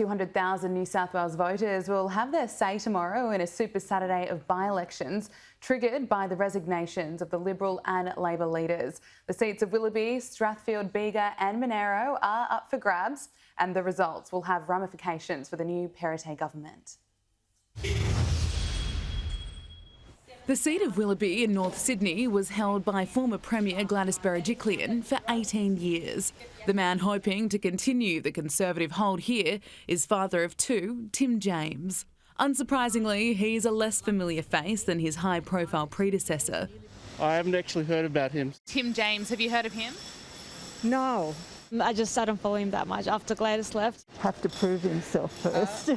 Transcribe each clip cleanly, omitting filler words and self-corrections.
200,000 New South Wales voters will have their say tomorrow in a Super Saturday of by-elections triggered by the resignations of the Liberal and Labor leaders. The seats of Willoughby, Strathfield, Bega and Monaro are up for grabs, and the results will have ramifications for the new Perrottet Government. The seat of Willoughby in North Sydney was held by former Premier Gladys Berejiklian for 18 years. The man hoping to continue the Conservative hold here is father of two, Tim James. Unsurprisingly, he's a less familiar face than his high-profile predecessor. I haven't actually heard about him. Tim James, have you heard of him? No. I just don't follow him that much after Gladys left. Have to prove himself first.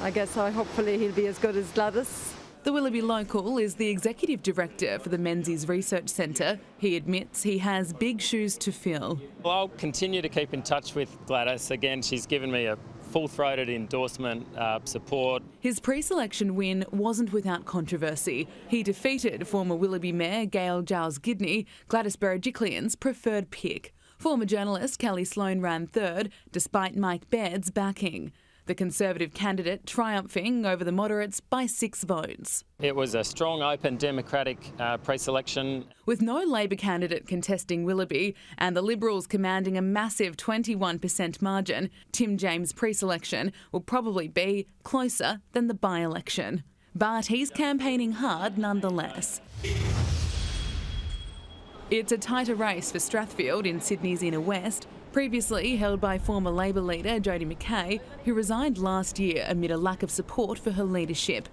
I guess hopefully he'll be as good as Gladys. The Willoughby local is the executive director for the Menzies Research Centre. He admits he has big shoes to fill. Well, I'll continue to keep in touch with Gladys. Again, she's given me a full-throated endorsement, support. His pre-selection win wasn't without controversy. He defeated former Willoughby Mayor Gail Giles-Gidney, Gladys Berejiklian's preferred pick. Former journalist Kelly Sloan ran third, despite Mike Baird's backing. The Conservative candidate triumphing over the moderates by 6 votes. It was a strong, open, democratic pre-selection. With no Labor candidate contesting Willoughby and the Liberals commanding a massive 21% margin, Tim James' pre-selection will probably be closer than the by-election. But he's campaigning hard nonetheless. It's a tighter race for Strathfield in Sydney's inner west, previously held by former Labor leader Jodie McKay, who resigned last year amid a lack of support for her leadership.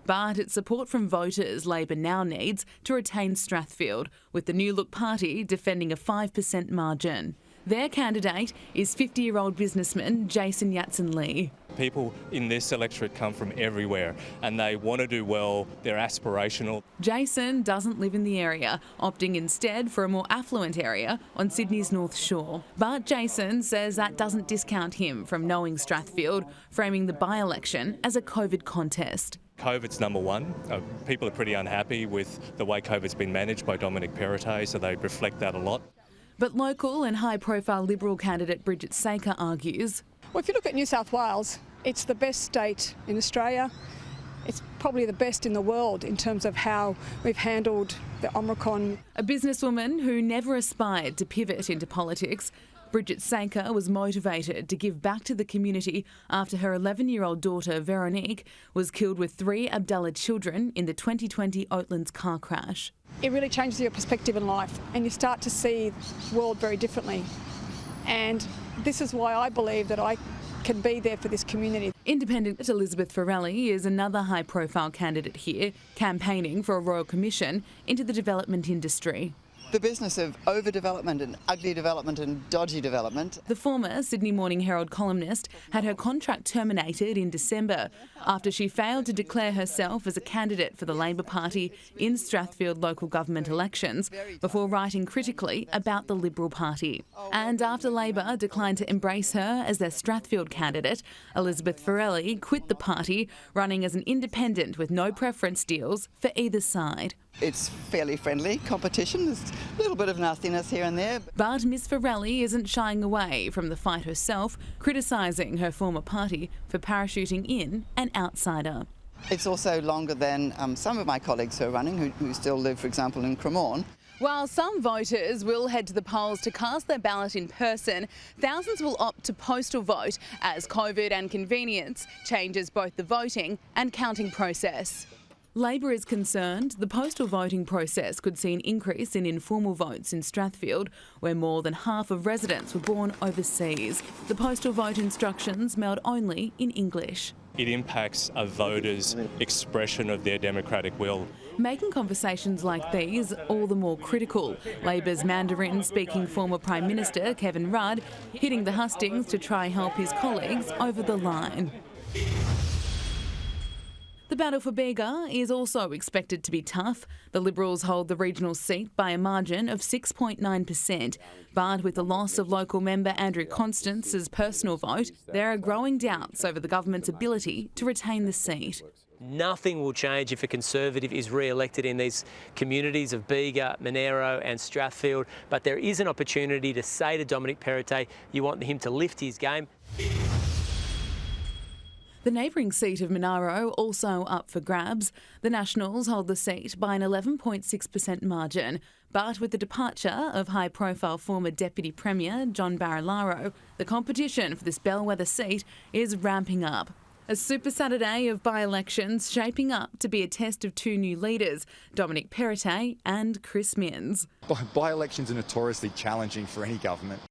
But it's support from voters Labor now needs to retain Strathfield, with the New Look party defending a 5% margin. Their candidate is 50-year-old businessman Jason Yatsen-Lee. People in this electorate come from everywhere and they want to do well, they're aspirational. Jason doesn't live in the area, opting instead for a more affluent area on Sydney's North Shore. But Jason says that doesn't discount him from knowing Strathfield, framing the by-election as a COVID contest. COVID's number one. People are pretty unhappy with the way COVID's been managed by Dominic Perrottet, so they reflect that a lot. But local and high-profile Liberal candidate Bridget Saker argues. Well, if you look at New South Wales, it's the best state in Australia. It's probably the best in the world in terms of how we've handled the Omicron. A businesswoman who never aspired to pivot into politics, Bridget Saker was motivated to give back to the community after her 11-year-old daughter, Veronique, was killed with 3 Abdallah children in the 2020 Oatlands car crash. It really changes your perspective in life and you start to see the world very differently. And this is why I believe that I can be there for this community. Independent Elizabeth Farrelly is another high-profile candidate here, campaigning for a royal commission into the development industry. The business of overdevelopment and ugly development and dodgy development. The former Sydney Morning Herald columnist had her contract terminated in December after she failed to declare herself as a candidate for the Labor Party in Strathfield local government elections before writing critically about the Liberal Party. And after Labor declined to embrace her as their Strathfield candidate, Elizabeth Farrelly quit the party, running as an independent with no preference deals for either side. It's fairly friendly competition. There's a little bit of nastiness here and there. But Miss Farrelly isn't shying away from the fight herself, criticising her former party for parachuting in an outsider. It's also longer than some of my colleagues who are running, who still live, for example, in Cremorne. While some voters will head to the polls to cast their ballot in person, thousands will opt to postal vote as COVID and convenience changes both the voting and counting process. Labor is concerned the postal voting process could see an increase in informal votes in Strathfield, where more than half of residents were born overseas. The postal vote instructions mailed only in English. It impacts a voter's expression of their democratic will. Making conversations like these all the more critical. Labor's Mandarin-speaking former Prime Minister Kevin Rudd hitting the hustings to try help his colleagues over the line. The battle for Bega is also expected to be tough. The Liberals hold the regional seat by a margin of 6.9%. But with the loss of local member Andrew Constance's personal vote, there are growing doubts over the government's ability to retain the seat. Nothing will change if a Conservative is re-elected in these communities of Bega, Monaro and Strathfield. But there is an opportunity to say to Dominic Perrottet, you want him to lift his game. The neighbouring seat of Monaro also up for grabs. The Nationals hold the seat by an 11.6% margin. But with the departure of high-profile former Deputy Premier John Barilaro, the competition for this bellwether seat is ramping up. A Super Saturday of by-elections shaping up to be a test of two new leaders, Dominic Perrottet and Chris Minns. By-elections are notoriously challenging for any government.